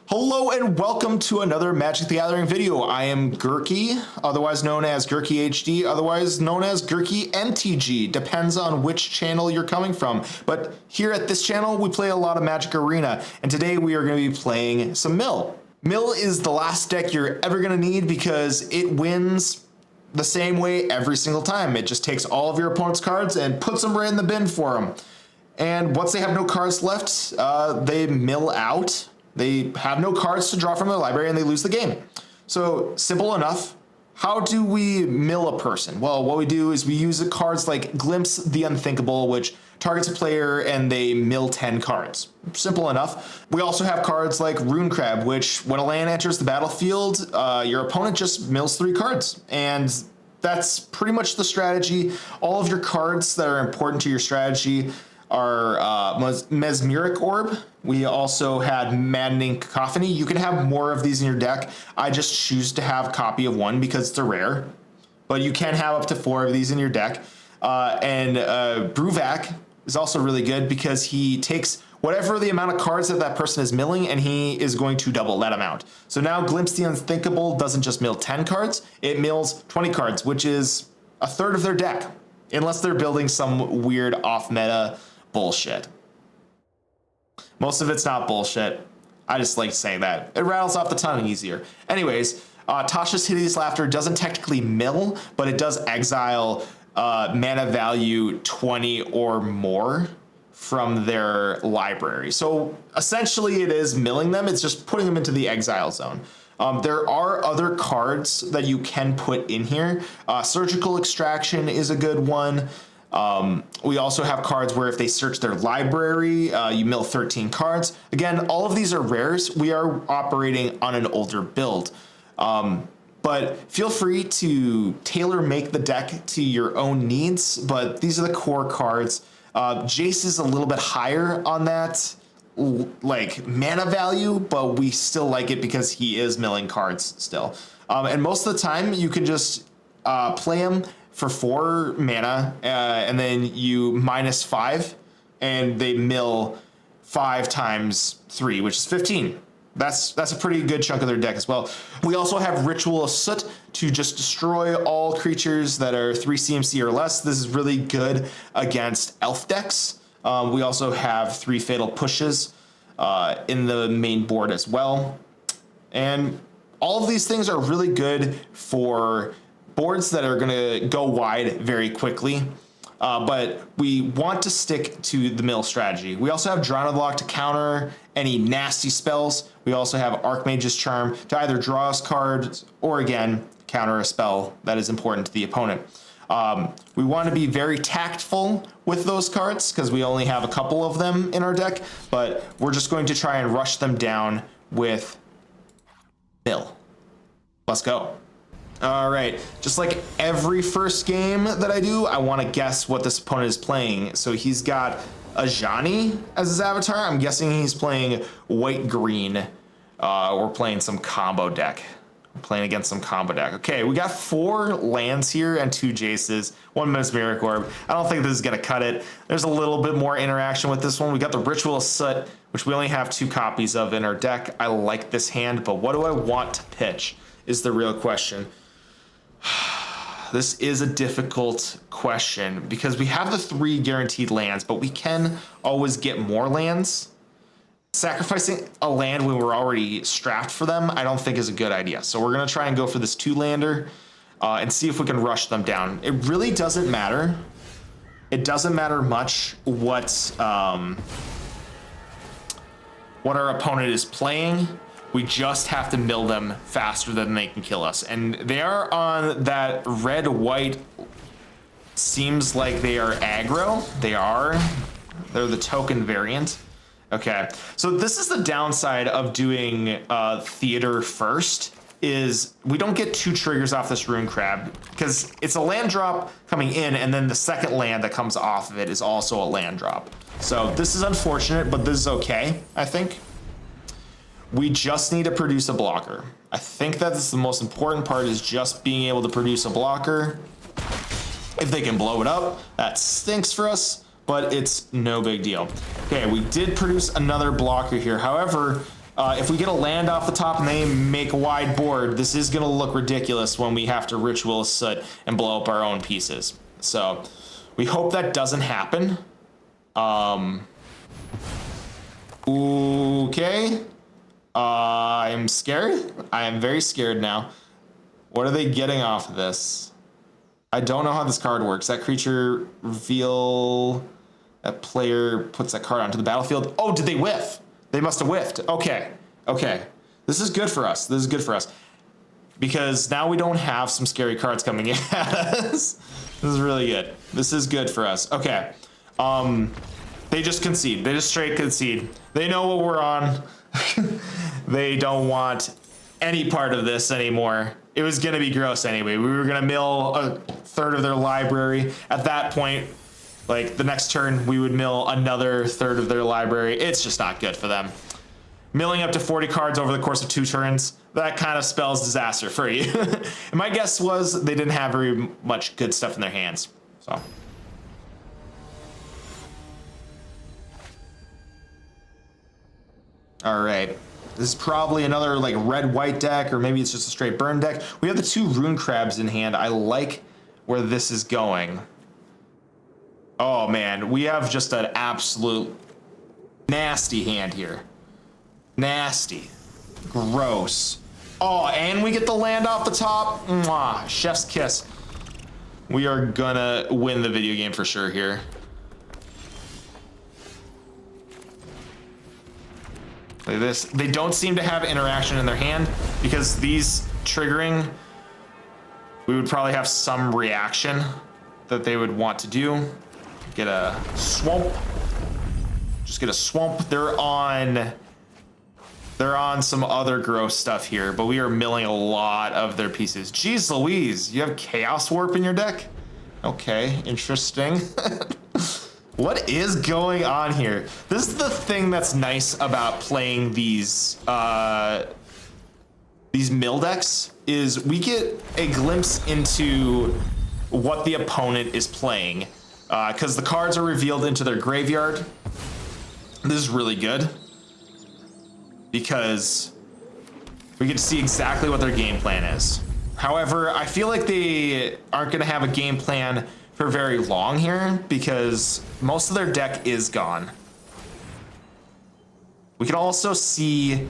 Hello and welcome to another Magic the Gathering video. I am Gurky, otherwise known as Gurky HD, otherwise known as Gurky MTG. Depends on which channel you're coming from. But here at this channel, we play a lot of Magic Arena, and today we are going to be playing some Mill. Mill is the last deck you're ever going to need because it wins the same way every single time. It just takes all of your opponent's cards and puts them right in the bin for them. And once they have no cards left, they mill out. They have no cards to draw from their library and they lose the game. So simple enough. How do we mill a person? Well, what we do is we use cards like Glimpse the Unthinkable, which targets a player and they mill 10 cards. Simple enough. We also have cards like Rune Crab, which when a land enters the battlefield, your opponent just mills 3 cards. And that's pretty much the strategy. All of your cards that are important to your strategy are Mesmeric Orb. We also had Maddening Cacophony. You can have more of these in your deck. I just choose to have a copy of one because it's a rare, but you can have up to 4 of these in your deck. And Bruvac is also really good because he takes whatever the amount of cards that person is milling and he is going to double that amount. So now Glimpse the Unthinkable doesn't just mill 10 cards, it mills 20 cards, which is a third of their deck, unless they're building some weird off-meta bullshit. Most of it's not bullshit. I just like saying that. It rattles off the tongue easier. Anyways, Tasha's Hideous Laughter doesn't technically mill, but it does exile mana value 20 or more from their library. So essentially it is milling them. It's just putting them into the exile zone. There are other cards that you can put in here. Surgical Extraction is a good one. We also have cards where if they search their library, you mill 13 cards. Again, all of these are rares. We are operating on an older build. But feel free to tailor make the deck to your own needs, but these are the core cards. Jace is a little bit higher on that like mana value, but we still like it because he is milling cards still. And most of the time you can just play him for 4 mana, and then you -5, and they mill 5 times 3, which is 15. That's a pretty good chunk of their deck as well. We also have Ritual of Soot to just destroy all creatures that are 3 CMC or less. This is really good against elf decks. We also have 3 Fatal Pushes in the main board as well. And all of these things are really good for boards that are going to go wide very quickly, but we want to stick to the mill strategy. We also have Drowned Loch to counter any nasty spells. We also have Archmage's Charm to either draw us cards or, again, counter a spell that is important to the opponent. We want to be very tactful with those cards because we only have a couple of them in our deck, but we're just going to try and rush them down with mill. Let's go. All right, just like every first game that I do, I want to guess what this opponent is playing. So he's got Ajani as his avatar. I'm guessing he's playing white-green. We're playing some combo deck. We're playing against some combo deck. Okay, we got 4 lands here and 2 Jaces, 1 Mesmeric Orb. I don't think this is going to cut it. There's a little bit more interaction with this one. We got the Ritual of Soot, which we only have 2 copies of in our deck. I like this hand, but what do I want to pitch is the real question. This is a difficult question because we have the 3 guaranteed lands, but we can always get more lands. Sacrificing a land when we're already strapped for them, I don't think is a good idea. So we're going to try and go for this 2-lander and see if we can rush them down. It really doesn't matter. It doesn't matter much what our opponent is playing. We just have to mill them faster than they can kill us. And they are on that red-white, seems like they are aggro. They are. They're the token variant. Okay, so this is the downside of doing theater first, is we don't get 2 triggers off this Rune Crab because it's a land drop coming in, and then the second land that comes off of it is also a land drop. So this is unfortunate, but this is okay, I think. We just need to produce a blocker. I think that's the most important part, is just being able to produce a blocker. If they can blow it up, that stinks for us, but it's no big deal. Okay, we did produce another blocker here. However, If we get a land off the top and they make a wide board, this is going to look ridiculous when we have to Ritual of Soot and blow up our own pieces. So we hope that doesn't happen. Okay. I'm scared. I am very scared now. What are they getting off of this? I don't know how this card works. That creature reveal... That player puts that card onto the battlefield. Oh, did they whiff? They must have whiffed. Okay. Okay. This is good for us. This is good for us. Because now we don't have some scary cards coming in at us. This is really good. This is good for us. Okay. They just concede. They just straight concede. They know what we're on. They don't want any part of this anymore. It was going to be gross anyway. We were going to mill a third of their library. At that point, like the next turn, we would mill another third of their library. It's just not good for them. Milling up to 40 cards over the course of 2 turns, that kind of spells disaster for you. And my guess was they didn't have very much good stuff in their hands. So. All right. This is probably another like red-white deck, or maybe it's just a straight burn deck. We have the 2 rune crabs in hand. I like where this is going. Oh man, we have just an absolute nasty hand here. Nasty. Gross. Oh, and we get the land off the top. Mwah, chef's kiss. We are gonna win the video game for sure here. Like this. They don't seem to have interaction in their hand because these triggering, we would probably have some reaction that they would want to do. Get a swamp. Just get a swamp. They're on some other gross stuff here, but we are milling a lot of their pieces. Jeez Louise, you have Chaos Warp in your deck? Okay, interesting. What is going on here? This is the thing that's nice about playing these mill decks, is we get a glimpse into what the opponent is playing. Because the cards are revealed into their graveyard. This is really good. Because we get to see exactly what their game plan is. However, I feel like they aren't going to have a game plan for very long here, because most of their deck is gone. We can also see...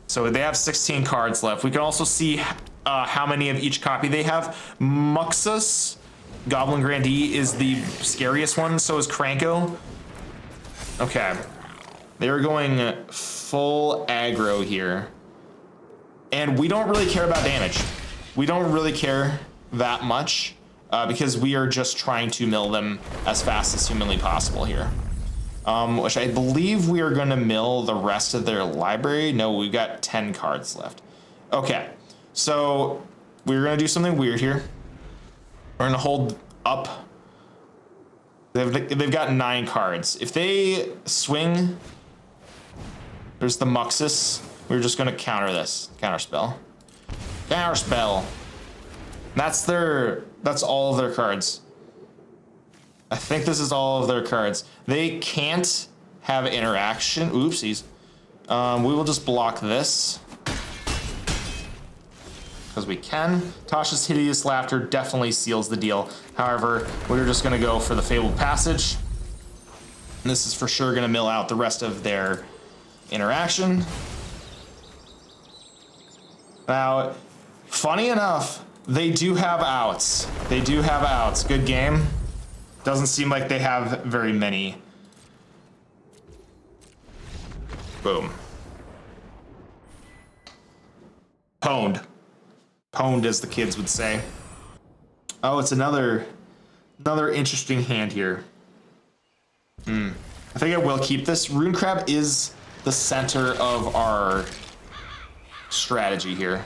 So they have 16 cards left. We can also see how many of each copy they have. Muxus... Goblin Grandee is the scariest one, so is Kranko. Okay. They're going full aggro here. And we don't really care about damage. We don't really care that much because we are just trying to mill them as fast as humanly possible here. Which I believe we are going to mill the rest of their library. No, we've got 10 cards left. Okay. So we're going to do something weird here. We're gonna hold up. They've got 9 cards. If they swing, there's the Muxus. We're just gonna counter this. Counter spell. Counter spell. That's all of their cards. I think this is all of their cards. They can't have interaction. Oopsies. We will just block this. Because we can. Tasha's Hideous Laughter definitely seals the deal. However, we're just going to go for the Fabled Passage. And this is for sure going to mill out the rest of their interaction. Now, funny enough, they do have outs. They do have outs. Good game. Doesn't seem like they have very many. Boom. Pwned. Pwned, as the kids would say. Oh, it's another interesting hand here. I think I will keep this. Rune Crab is the center of our strategy here.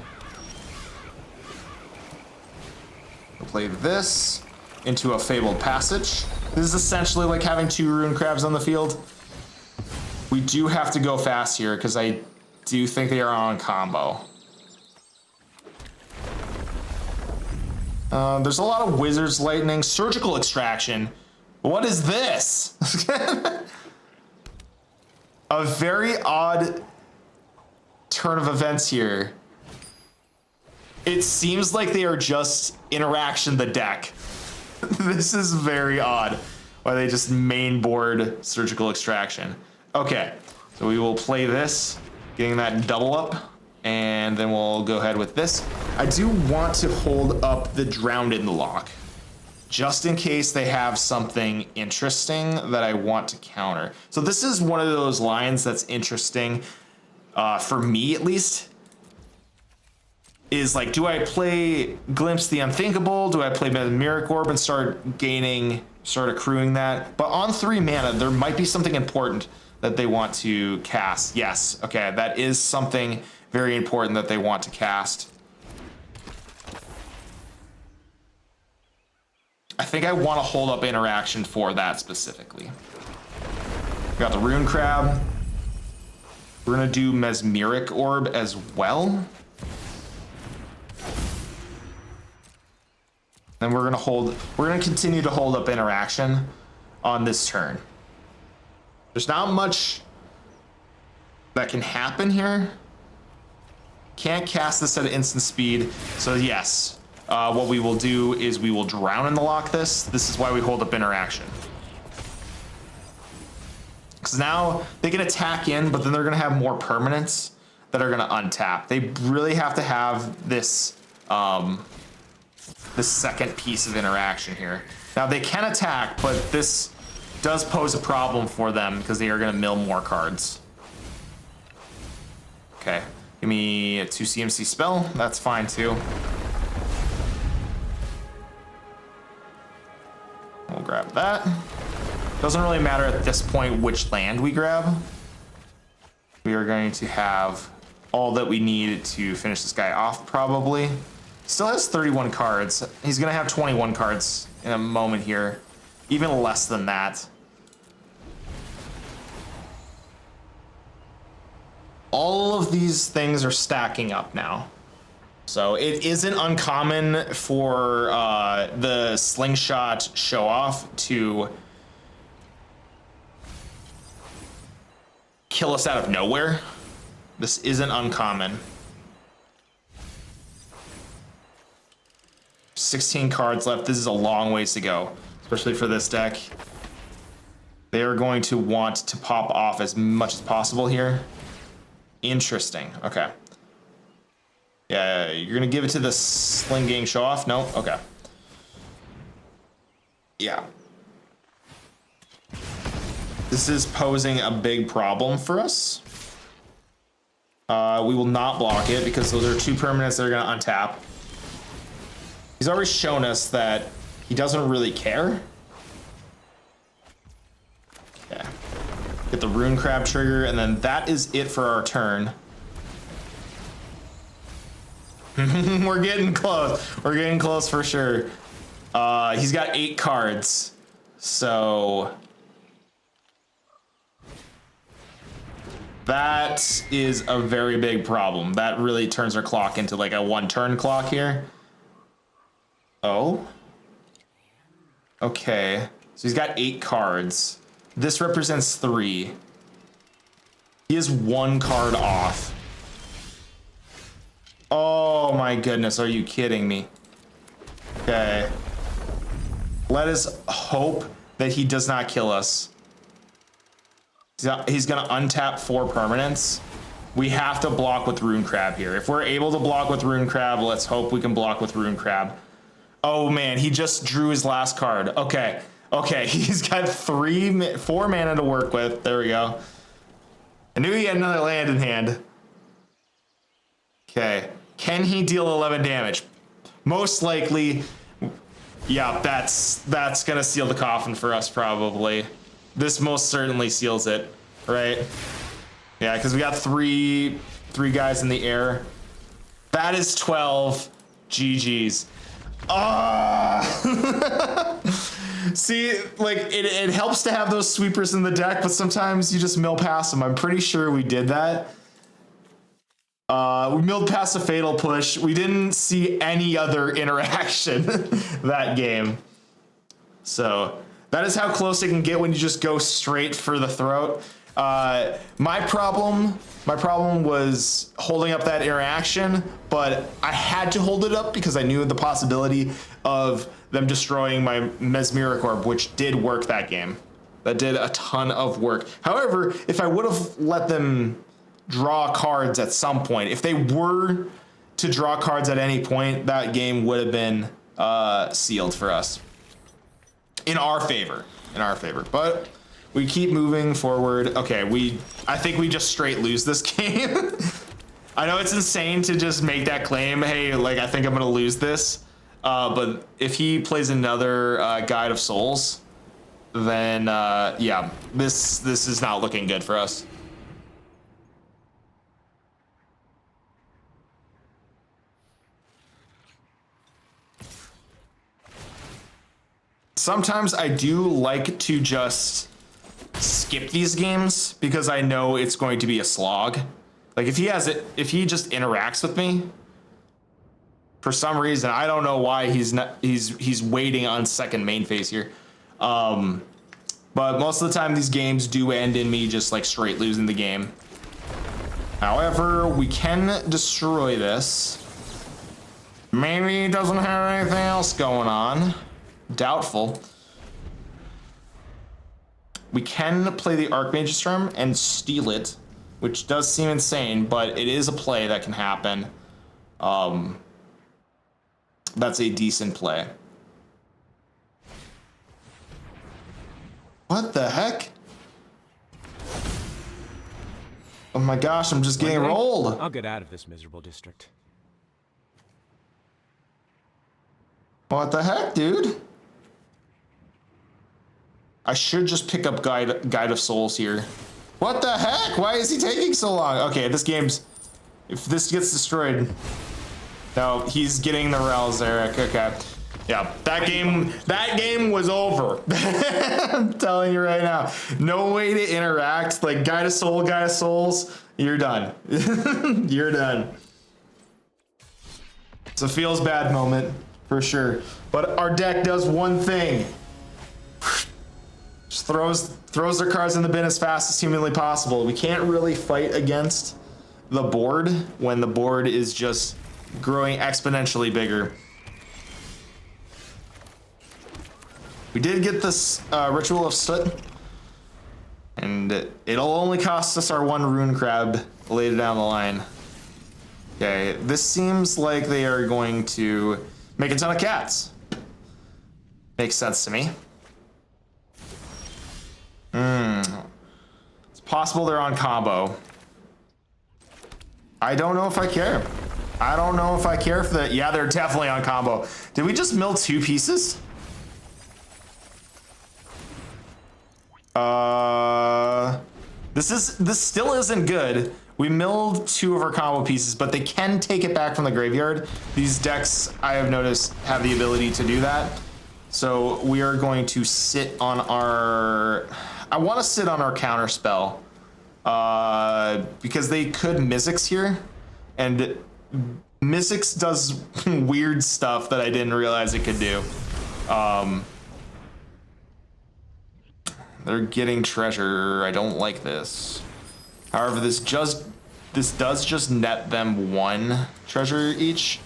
We'll play this into a Fabled Passage. This is essentially like having 2 Rune Crabs on the field. We do have to go fast here because I do think they are on combo. There's a lot of Wizard's Lightning. Surgical Extraction. What is this? A very odd turn of events here. It seems like they are just interaction the deck. This is very odd. Why they just main board Surgical Extraction. Okay, so we will play this, getting that double up, and then we'll go ahead with this. I do want to hold up the Drowned in the Loch, just in case they have something interesting that I want to counter. So this is one of those lines that's interesting, for me at least, is like, do I play Glimpse the Unthinkable? Do I play Mesmeric Orb and start accruing that? But on 3 mana, there might be something important that they want to cast. Yes, okay, that is something very important that they want to cast. I think I want to hold up interaction for that specifically. We got the Rune Crab. We're gonna do Mesmeric Orb as well. Then we're gonna continue to hold up interaction on this turn. There's not much that can happen here. Can't cast this at instant speed. So yes, what we will do is we will Drown in the Loch this. This is why we hold up interaction. Because now they can attack in, but then they're gonna have more permanents that are gonna untap. They really have to have this, the second piece of interaction here. Now they can attack, but this does pose a problem for them because they are going to mill more cards. Okay, give me a 2 CMC spell. That's fine too. We'll grab that. Doesn't really matter at this point which land we grab. We are going to have all that we need to finish this guy off probably. Still has 31 cards. He's gonna have 21 cards in a moment here. Even less than that. All of these things are stacking up now. So it isn't uncommon for the Slingshot show-off to kill us out of nowhere. This isn't uncommon. 16 cards left. This is a long ways to go, especially for this deck. They are going to want to pop off as much as possible here. Interesting. Okay. Yeah, you're gonna give it to the Sling Gang show off? No? Okay. Yeah. This is posing a big problem for us. We will not block it because those are 2 permanents that are gonna untap. He's already shown us that he doesn't really care. Okay. Get the Rune Crab trigger, and then that is it for our turn. We're getting close. We're getting close for sure. He's got 8 cards. So that is a very big problem. That really turns our clock into like a 1-turn clock here. Oh. Okay. So he's got 8 cards. This represents 3. He is 1 card off. Oh my goodness, are you kidding me? Okay. Let us hope that he does not kill us. He's gonna untap 4 permanents. We have to block with Rune Crab here. If we're able to block with Rune Crab, let's hope we can block with Rune Crab. Oh man, he just drew his last card. Okay, okay, he's got 4 mana to work with. There we go. I knew he had another land in hand. Okay, can he deal 11 damage? Most likely. Yeah, that's gonna seal the coffin for us probably. This most certainly seals it, right? Yeah, because we got three guys in the air. That is 12. GG's. See, like it helps to have those sweepers in the deck, but sometimes you just mill past them. I'm pretty sure we did that. We milled past a fatal push. We didn't see any other interaction that game. So that is how close it can get when you just go straight for the throat. My problem was holding up that interaction, but I had to hold it up because I knew the possibility of them destroying my Mesmeric Orb, which did work that game. That did a ton of work. However, if I would have let them draw cards at some point, if they were to draw cards at any point, that game would have been sealed for us. In our favor. But we keep moving forward. Okay, I think we just straight lose this game. I know it's insane to just make that claim. Hey, like, I think I'm gonna lose this. But if he plays another Guide of Souls, then yeah, this is not looking good for us. Sometimes I do like to just skip these games because I know it's going to be a slog. Like if he just interacts with me for some reason, I don't know why he's waiting on second main phase here. But most of the time these games do end in me just like straight losing the game. However, we can destroy this. Maybe he doesn't have anything else going on. Doubtful. We can play the Archmage Storm and steal it, which does seem insane, but it is a play that can happen. That's a decent play. What the heck? Oh my gosh, I'm just getting rolled. I'll get out of this miserable district. What the heck, dude? I should just pick up Guide of Souls here. What the heck? Why is he taking so long? Okay, this game's... If this gets destroyed... No, he's getting the Rels, Eric. Okay. Yeah, that game was over. I'm telling you right now. No way to interact. Like, Guide of Souls, you're done. You're done. It's a feels bad moment, for sure. But our deck does one thing. Just throws their cards in the bin as fast as humanly possible. We can't really fight against the board when the board is just growing exponentially bigger. We did get this Ritual of Soot, and it'll only cost us our one Rune Crab later down the line. Okay, this seems like they are going to make a ton of cats. Makes sense to me. It's possible they're on combo. I don't know if I care. I don't know if I care for that. Yeah, they're definitely on combo. Did we just mill 2 pieces? This still isn't good. We milled 2 of our combo pieces, but they can take it back from the graveyard. These decks, I have noticed, have the ability to do that. So we are going to sit on our... I want to sit on our counter spell. Because they could Mizzix here. And Mizzix does weird stuff that I didn't realize it could do. They're getting treasure. I don't like this. However, this does just net them 1 treasure each.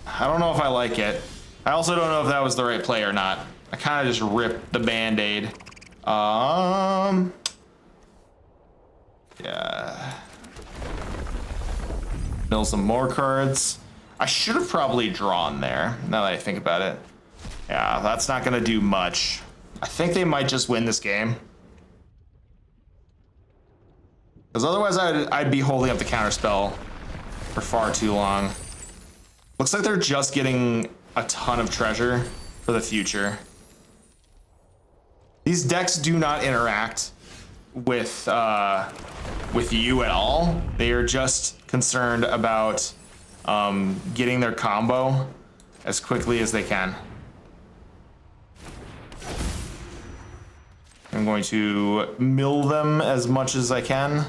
I don't know if I like it. I also don't know if that was the right play or not. I kind of just ripped the Band-Aid. Yeah. Mill some more cards. I should have probably drawn there, now that I think about it. Yeah, that's not gonna do much. I think they might just win this game. Because otherwise I'd be holding up the counterspell for far too long. Looks like they're just getting a ton of treasure for the future. These decks do not interact with you at all. They are just concerned about getting their combo as quickly as they can. I'm going to mill them as much as I can,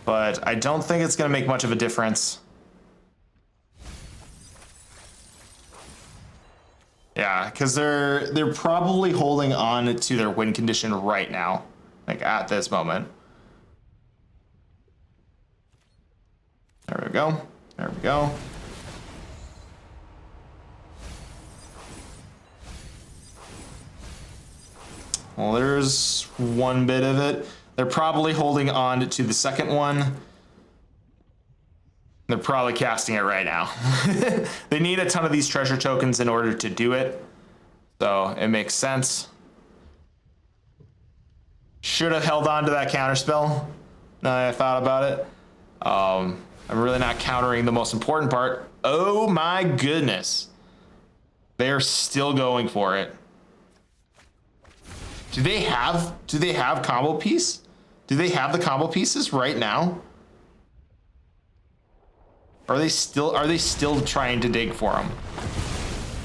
but I don't think it's going to make much of a difference. Yeah, because they're probably holding on to their win condition right now, like at this moment. There we go. There we go. Well, there's one bit of it. They're probably holding on to the second one. They're probably casting it right now. They need a ton of these treasure tokens in order to do it. So it makes sense. Should have held on to that counterspell. Now that I thought about it. I'm really not countering the most important part. Oh my goodness. They're still going for it. Do they have combo piece? Do they have the combo pieces right now? Are they still trying to dig for them?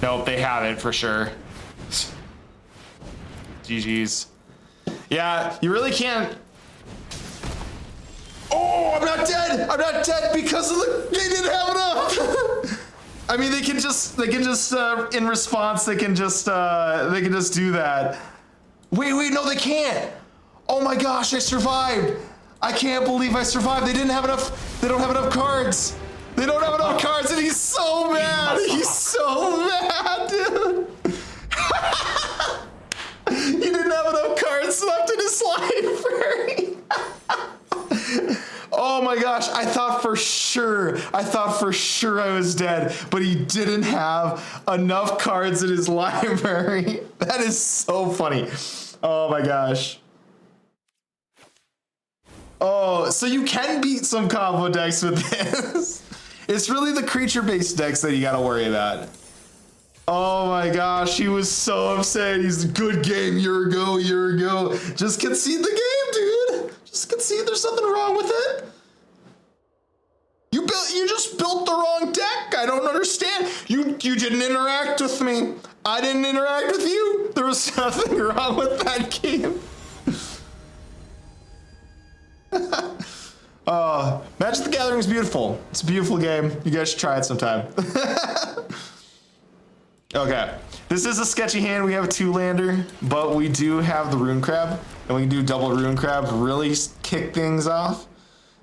Nope, they haven't for sure. GG's. Yeah, you really can't. Oh, I'm not dead. I'm not dead because they didn't have enough. I mean, they can just in response they can just do that. Wait, no, they can't. Oh my gosh, I survived. I can't believe I survived. They didn't have enough. They don't have enough cards. They don't have enough cards, and he's so mad. He's so mad, dude. He didn't have enough cards left in his library. Oh my gosh, I thought for sure I was dead, but he didn't have enough cards in his library. That is so funny. Oh my gosh. Oh, so you can beat some combo decks with this. It's really the creature-based decks that you gotta worry about. Oh my gosh, he was so upset. He's good game, year ago. Just concede the game, dude. Just concede, there's nothing wrong with it. You just built the wrong deck. I don't understand. You didn't interact with me. I didn't interact with you. There was nothing wrong with that game. Magic the Gathering is beautiful. It's a beautiful game. You guys should try it sometime. Okay, this is a sketchy hand. We have a 2-lander, but we do have the Rune Crab, and we can do double Rune Crab, really kick things off,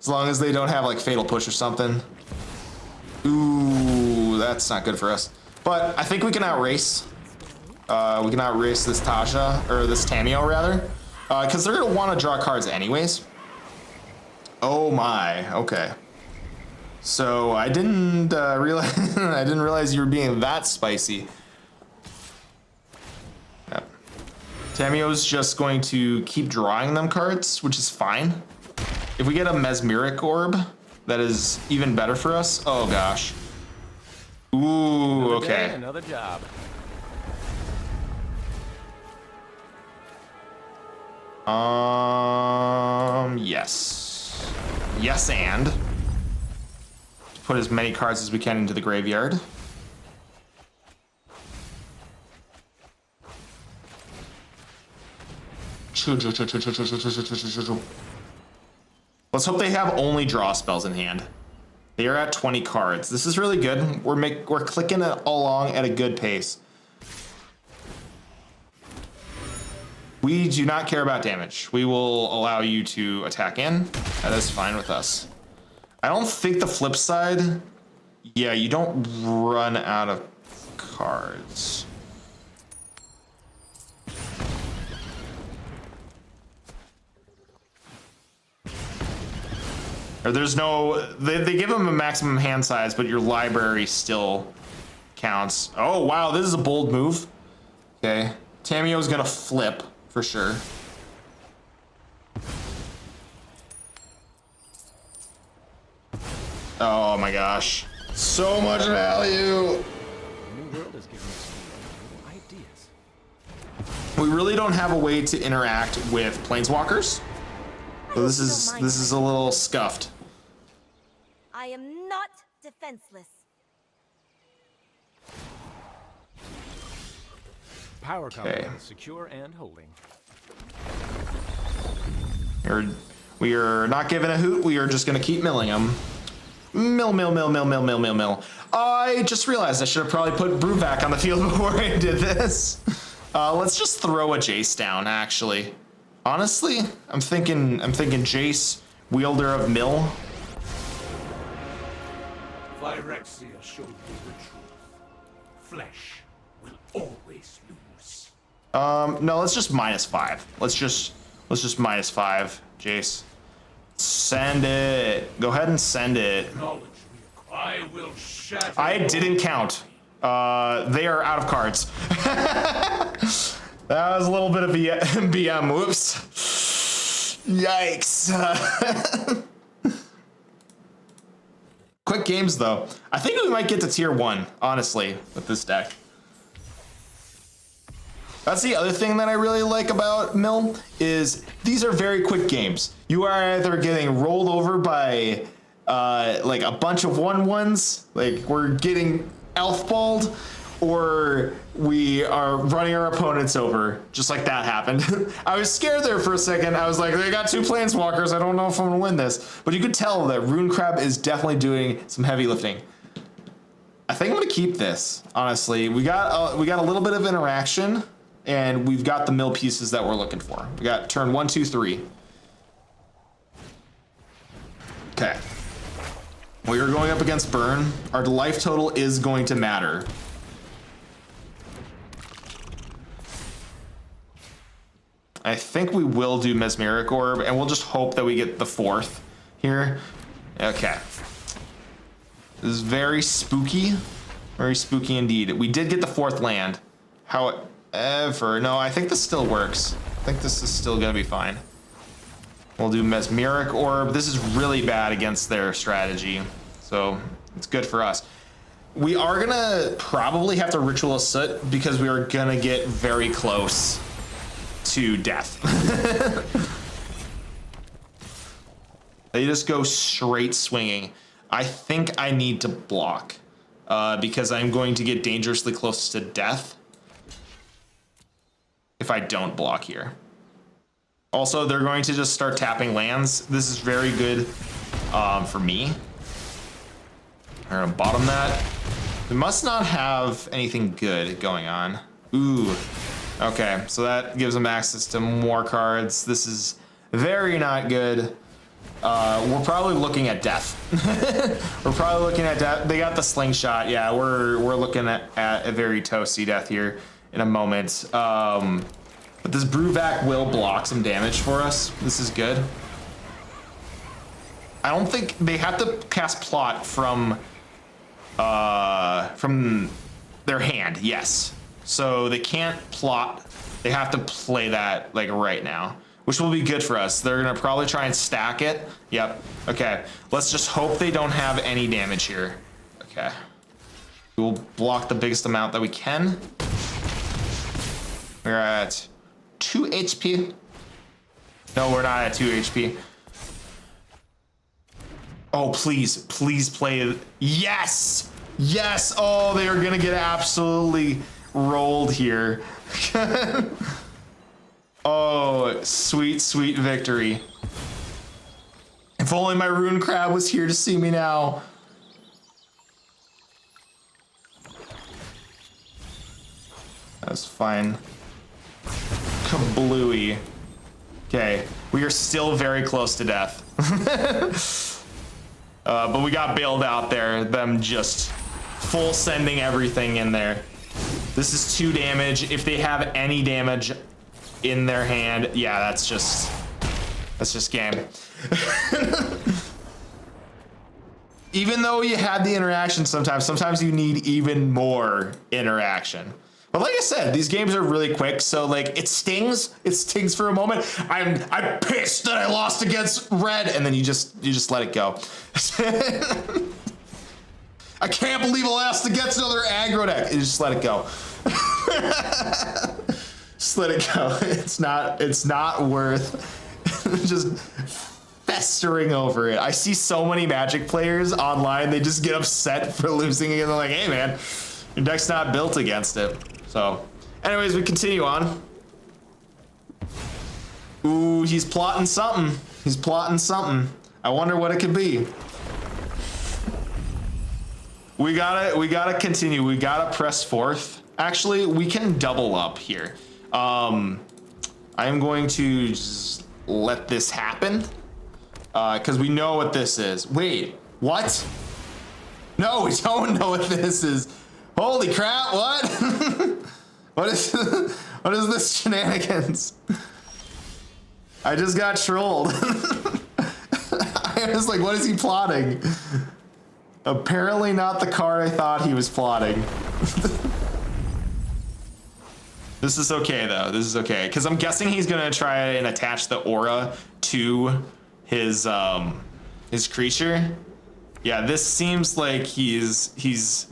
as long as they don't have like Fatal Push or something. Ooh, that's not good for us. But I think we can outrace. We can outrace this Tasha, or this Tamiyo rather, because they're gonna want to draw cards anyways. Oh my, okay. So I didn't realize you were being that spicy. Yep. Tamiyo's just going to keep drawing them cards, which is fine. If we get a Mesmeric Orb, that is even better for us. Oh gosh. Ooh, okay. Another job. Yes. Yes, and put as many cards as we can into the graveyard. Let's hope they have only draw spells in hand. They are at 20 cards. This is really good. We're clicking it along at a good pace. We do not care about damage. We will allow you to attack in. That is fine with us. I don't think the flip side, yeah, you don't run out of cards. Or there's no, they give them a maximum hand size, but your library still counts. Oh, wow, this is a bold move. Okay, Tamiyo's gonna flip for sure. Oh my gosh. So much value. The new world is giving us new ideas. We really don't have a way to interact with planeswalkers. So this is a little scuffed. I am not defenseless. Power company, secure and holding. We are not giving a hoot. We are just going to keep milling them. Mill. I just realized I should have probably put Bruvac on the field before I did this. Let's just throw a Jace down, actually. Honestly, I'm thinking Jace, wielder of Mill. Phyrexia showed you the truth. Flesh will always lose. No, let's just -5. Let's just -5, Jace. Send it. Go ahead and send it. Knowledge I will shatter. I didn't count. They are out of cards. That was a little bit of BM. Whoops. Yikes. Quick games, though. I think we might get to tier 1, honestly, with this deck. That's the other thing that I really like about Mill, is these are very quick games. You are either getting rolled over by like a bunch of 1/1s, like we're getting elf-balled, or we are running our opponents over, just like that happened. I was scared there for a second. I was like, they got 2 planeswalkers. I don't know if I'm gonna win this. But you could tell that Rune Crab is definitely doing some heavy lifting. I think I'm gonna keep this, honestly. We got a little bit of interaction, and we've got the mill pieces that we're looking for. We got turn 1, 2, 3. Okay. We are going up against Burn. Our life total is going to matter. I think we will do Mesmeric Orb, and we'll just hope that we get the 4th here. Okay. This is very spooky. Very spooky indeed. We did get the 4th land. However, no, I think this still works. I think this is still gonna be fine. We'll do Mesmeric Orb. This is really bad against their strategy, so it's good for us. We are gonna probably have to Ritual of Soot because we are gonna get very close to death. They just go straight swinging. I think I need to block because I'm going to get dangerously close to death if I don't block here. Also, they're going to just start tapping lands. This is very good for me. We're gonna bottom that. We must not have anything good going on. Ooh. Okay, so that gives them access to more cards. This is very not good. We're probably looking at death. We're probably looking at death. They got the slingshot. Yeah, we're looking at a very toasty death here in a moment. But this Bruvac will block some damage for us. This is good. I don't think they have to cast plot from their hand. Yes. So they can't plot. They have to play that like right now, which will be good for us. They're gonna probably try and stack it. Yep. Okay. Let's just hope they don't have any damage here. Okay. We'll block the biggest amount that we can. We're at 2 HP. No, we're not at 2 HP. Oh, please, please play it. Yes! Yes! Oh, they are gonna get absolutely rolled here. Oh, sweet, sweet victory. If only my Rune Crab was here to see me now. That's fine. Kablooey. Okay, we are still very close to death. But we got bailed out there, them just full sending everything in there. This is 2 damage. If they have any damage in their hand, yeah, that's just game. Even though you had the interaction sometimes you need even more interaction. But like I said, these games are really quick, so like it stings for a moment. I'm pissed that I lost against red, and then you just let it go. I can't believe I lost against another aggro deck. You just let it go. Just let it go. It's not worth just festering over it. I see so many Magic players online, they just get upset for losing and they're like, hey man, your deck's not built against it. So anyways, we continue on. Ooh, he's plotting something. I wonder what it could be. We gotta continue. We gotta press forth. Actually, we can double up here. I am going to just let this happen. Because we know what this is. Wait, what? No, we don't know what this is. Holy crap, what? what is this shenanigans? I just got trolled. I was like, what is he plotting? Apparently not the card I thought he was plotting. This is okay though, this is okay. Because I'm guessing he's gonna try and attach the aura to his creature. Yeah, this seems like he's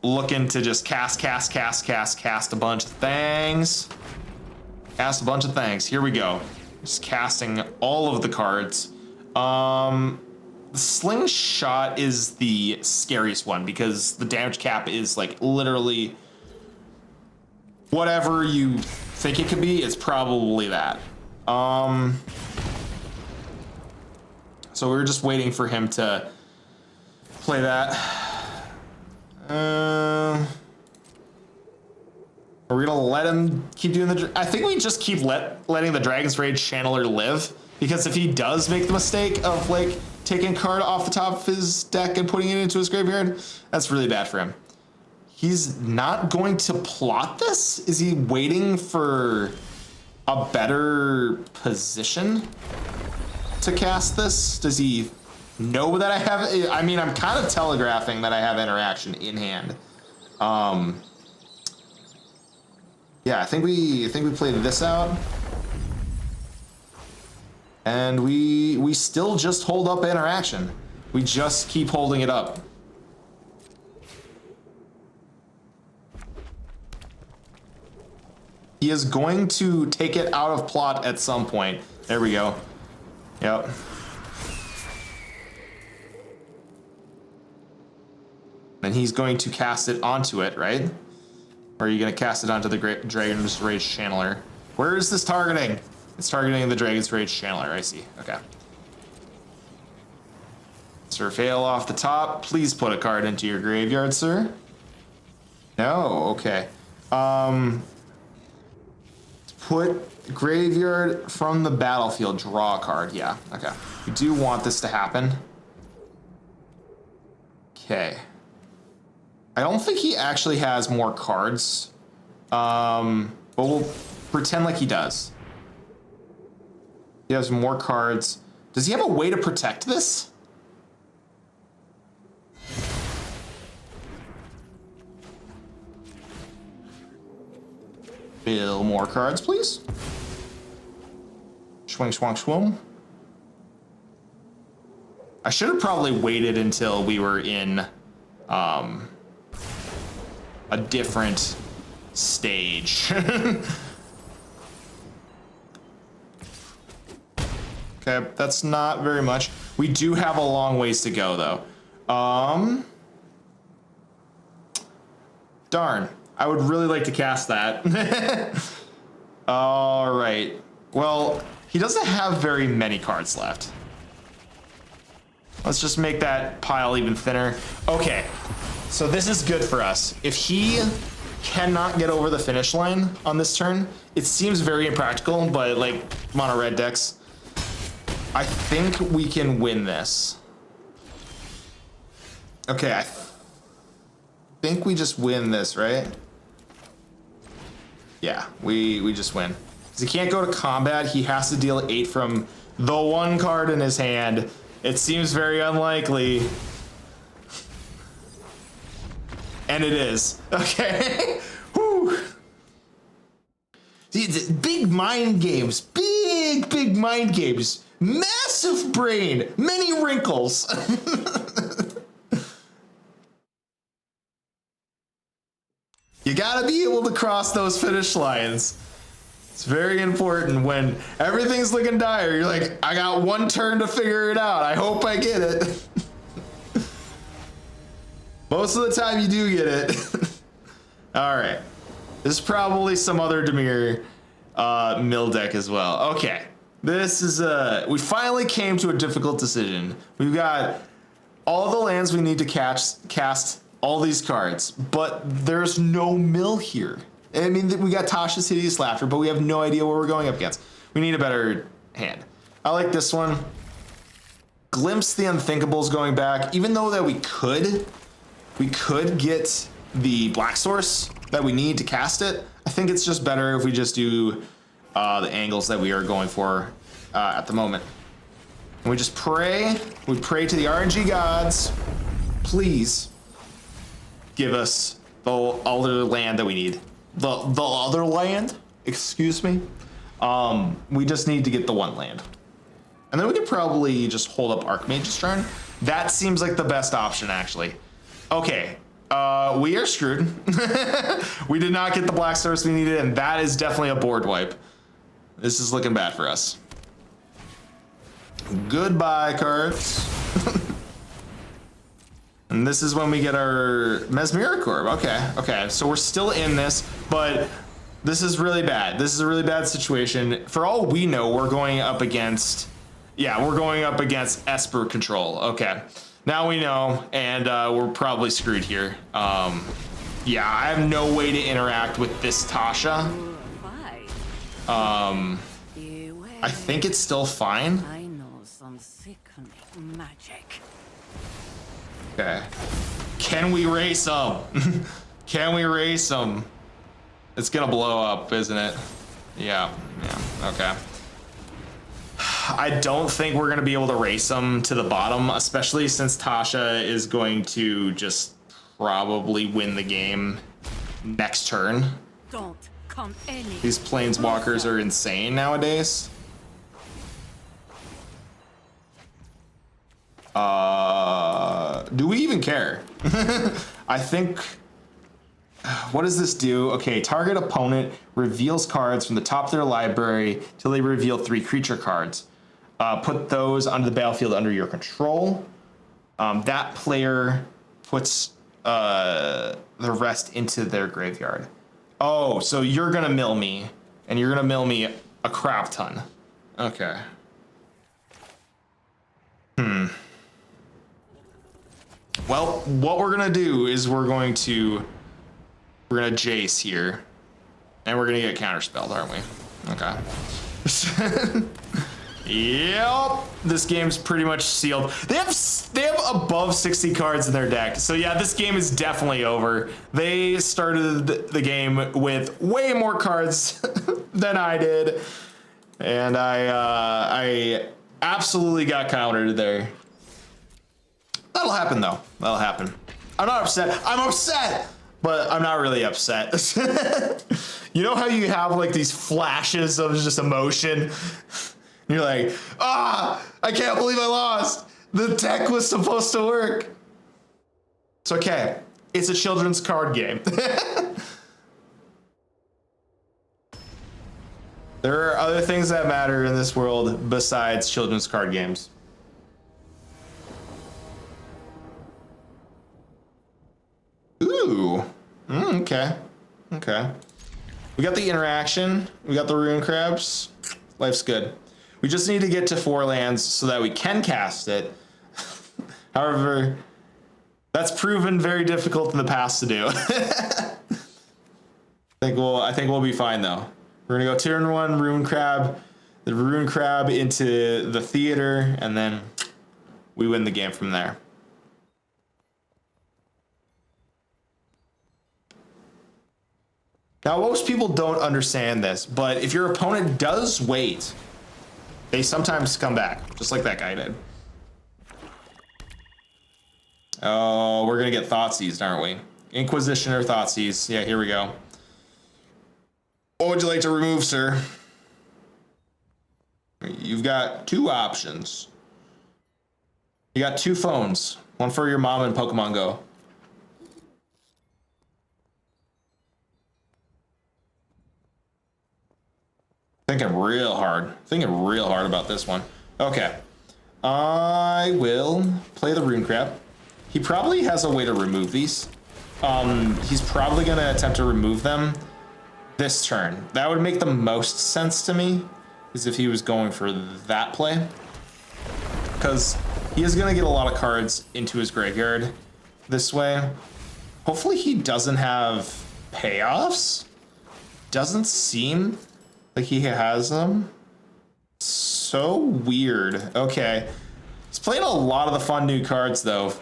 looking to just cast a bunch of things. Cast a bunch of things. Here we go. Just casting all of the cards. The slingshot is the scariest one because the damage cap is like literally whatever you think it could be, it's probably that. So we were just waiting for him to play that. Are we gonna let him keep doing the? I think we just keep letting the Dragon's Rage Channeler live, because if he does make the mistake of like taking a card off the top of his deck and putting it into his graveyard, that's really bad for him. He's not going to plot this? Is he waiting for a better position to cast this? Does he know that I have? I mean, I'm kind of telegraphing that I have interaction in hand. Yeah, I think we played this out, and we still just hold up interaction. We just keep holding it up. He is going to take it out of plot at some point. There we go. Yep. And he's going to cast it onto it, right? Or are you going to cast it onto the Dragon's Rage Channeler? Where is this targeting? It's targeting the Dragon's Rage Channeler, I see. Okay. Surveil off the top. Please put a card into your graveyard, sir. No, okay. Put graveyard from the battlefield, draw a card. Yeah, okay. We do want this to happen. Okay. I don't think he actually has more cards. But we'll pretend like he does. He has more cards. Does he have a way to protect this? Bill, more cards, please. Swing, swang, swim. I should have probably waited until we were in a different stage. Okay, that's not very much. We do have a long ways to go, though. Darn. I would really like to cast that. All right. Well, he doesn't have very many cards left. Let's just make that pile even thinner. Okay. So this is good for us. If he cannot get over the finish line on this turn, it seems very impractical, but like mono red decks, I think we can win this. Okay, I think we just win this, right? Yeah, we just win. Because he can't go to combat, he has to deal 8 from the one card in his hand. It seems very unlikely. And it is. Okay. Whew. Big mind games. Big mind games. Massive brain. Many wrinkles. You gotta be able to cross those finish lines. It's very important when everything's looking dire. You're like, I got one turn to figure it out. I hope I get it. Most of the time you do get it. All right. This is probably some other Dimir mill deck as well. Okay. This is we finally came to a difficult decision. We've got all the lands we need to cast all these cards, but there's no mill here. I mean, we got Tasha's Hideous Laughter, but we have no idea what we're going up against. We need a better hand. I like this one. Glimpse the Unthinkable is going back, even though that we could get the black source that we need to cast it. I think it's just better if we just do the angles that we are going for at the moment. And we just pray. We pray to the RNG gods. Please give us the other land that we need. The other land? Excuse me. We just need to get the one land. And then we could probably just hold up Archmage's turn. That seems like the best option, actually. Okay. We are screwed. We did not get the black source we needed, and that is definitely a board wipe. This is looking bad for us. Goodbye, cards. And this is when we get our Mesmeric Orb. Okay, so we're still in this, but this is really bad. This is a really bad situation. For all we know, we're going up against, Esper control. Okay, now we know, and we're probably screwed here. Yeah, I have no way to interact with this Tasha. I think it's still fine. I know some sickening magic. Okay. Can we race them? Can we race them? It's gonna blow up, isn't it? Yeah, okay. I don't think we're gonna be able to race them to the bottom, especially since Tasha is going to just probably win the game next turn. Don't come any. These planeswalkers are insane nowadays. Do we even care? I think, what does this do? Okay, target opponent reveals cards from the top of their library till they reveal 3 creature cards. Put those onto the battlefield under your control. That player puts the rest into their graveyard. Oh, so you're gonna mill me, and you're gonna mill me a crap ton. Okay. Well, what we're gonna do is we're gonna Jace here, and we're gonna get counterspelled, aren't we? Okay. Yep, this game's pretty much sealed. They have above 60 cards in their deck, so yeah, this game is definitely over. They started the game with way more cards than I did, and I absolutely got countered there. That'll happen though. That'll happen. I'm not upset. I'm upset, but I'm not really upset. You know how you have like these flashes of just emotion? You're like, I can't believe I lost. The deck was supposed to work. It's okay. It's a children's card game. There are other things that matter in this world besides children's card games. Ooh. Okay. We got the interaction. We got the rune crabs. Life's good. We just need to get to 4 lands so that we can cast it. However, that's proven very difficult in the past to do. I think we'll be fine though. We're gonna go turn 1 rune crab, the rune crab into the theater, and then we win the game from there. Now, most people don't understand this, but if your opponent does wait, they sometimes come back, just like that guy did. Oh, we're gonna get Thoughtseize, aren't we? Inquisitioner Thoughtseize. Yeah, here we go. What would you like to remove, sir? You've got 2 options. You got 2 phones. One for your mom and Pokemon Go. Thinking real hard about this one. Okay. I will play the rune crab. He probably has a way to remove these. He's probably gonna attempt to remove them this turn. That would make the most sense to me, is if he was going for that play. Because he is gonna get a lot of cards into his graveyard this way. Hopefully he doesn't have payoffs. Doesn't seem like he has them. So weird. Okay. He's playing a lot of the fun new cards though.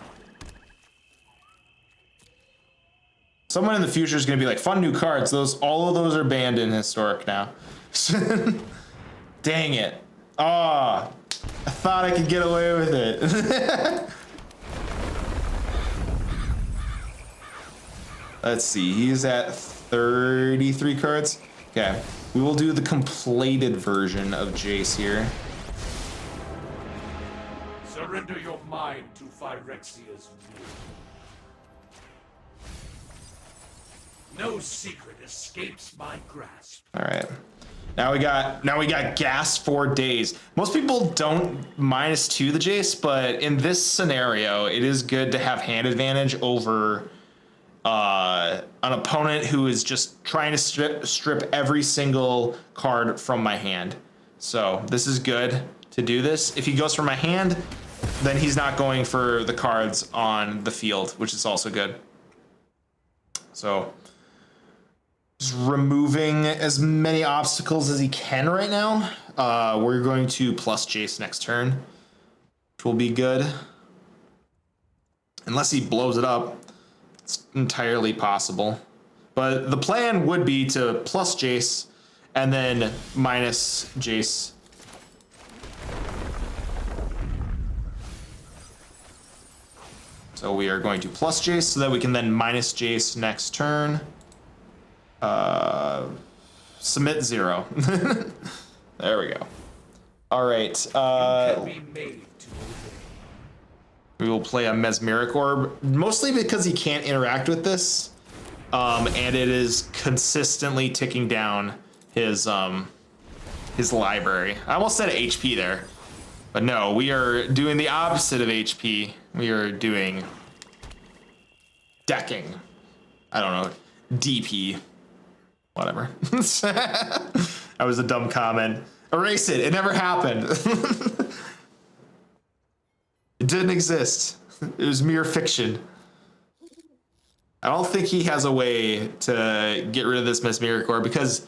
Someone in the future is gonna be like, fun new cards. All of those are banned in Historic now. Dang it. Ah, I thought I could get away with it. Let's see, he's at 33 cards. Okay, we will do the completed version of Jace here. Surrender your mind to Phyrexia's will. No secret escapes my grasp. All right. Now we got gas for days. Most people don't -2 the Jace, but in this scenario, it is good to have hand advantage over an opponent who is just trying to strip every single card from my hand. So this is good to do this. If he goes for my hand, then he's not going for the cards on the field, which is also good. So just removing as many obstacles as he can right now. We're going to plus Jace next turn, which will be good. Unless he blows it up. It's entirely possible. But the plan would be to plus Jace and then minus Jace. So we are going to plus Jace so that we can then minus Jace next turn. Submit 0. There we go. All right. We will play a Mesmeric Orb, mostly because he can't interact with this, and it is consistently ticking down his library. I almost said HP there, but no, we are doing the opposite of HP. We are doing decking. I don't know, DP, whatever. That was a dumb comment. Erase it. It never happened. It didn't exist. It was mere fiction. I don't think he has a way to get rid of this Mesmeric Orb because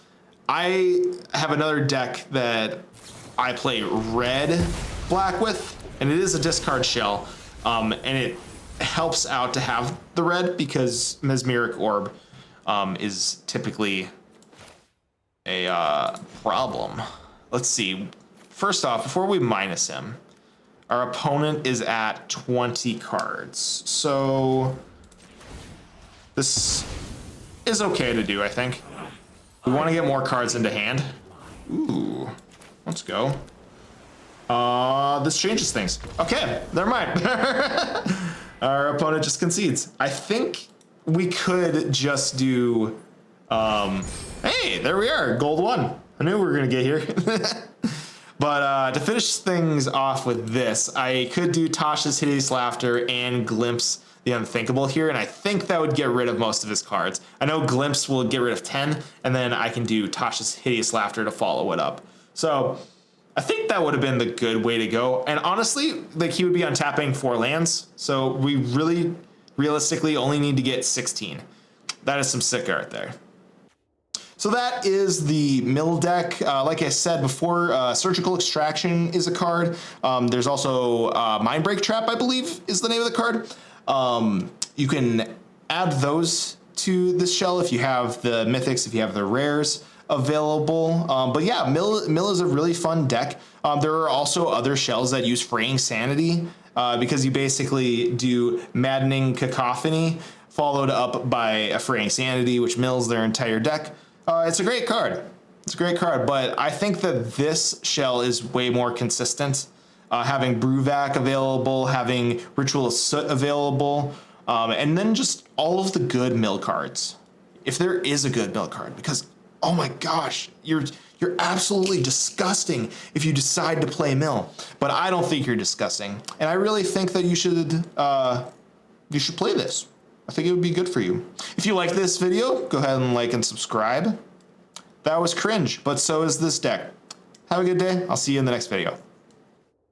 I have another deck that I play red-black with, and it is a discard shell, and it helps out to have the red because Mesmeric Orb is typically a problem. Let's see. First off, before we minus him, our opponent is at 20 cards. So this is okay to do, I think. We want to get more cards into hand. Ooh, let's go. This changes things. Okay, never mind. Our opponent just concedes. I think we could just do, hey, there we are, gold 1. I knew we were gonna get here. But to finish things off with this, I could do Tasha's Hideous Laughter and Glimpse the Unthinkable here, and I think that would get rid of most of his cards. I know Glimpse will get rid of 10, and then I can do Tasha's Hideous Laughter to follow it up. So I think that would have been the good way to go. And honestly, like, he would be untapping 4 lands, so we really, realistically, only need to get 16. That is some sick art there. So that is the mill deck. Like I said before, Surgical Extraction is a card. There's also Mindbreak Trap, I believe, is the name of the card. You can add those to this shell if you have the mythics, if you have the rares available. But yeah, mill is a really fun deck. There are also other shells that use Fraying Sanity because you basically do Maddening Cacophony followed up by a Fraying Sanity, which mills their entire deck. It's a great card. It's a great card, but I think that this shell is way more consistent. Having Bruvac available, having Ritual of Soot available, and then just all of the good mill cards. If there is a good mill card, because oh my gosh, you're absolutely disgusting if you decide to play mill. But I don't think you're disgusting, and I really think that you should play this. I think it would be good for you. If you like this video, go ahead and like and subscribe. That was cringe, but so is this deck. Have a good day. I'll see you in the next video.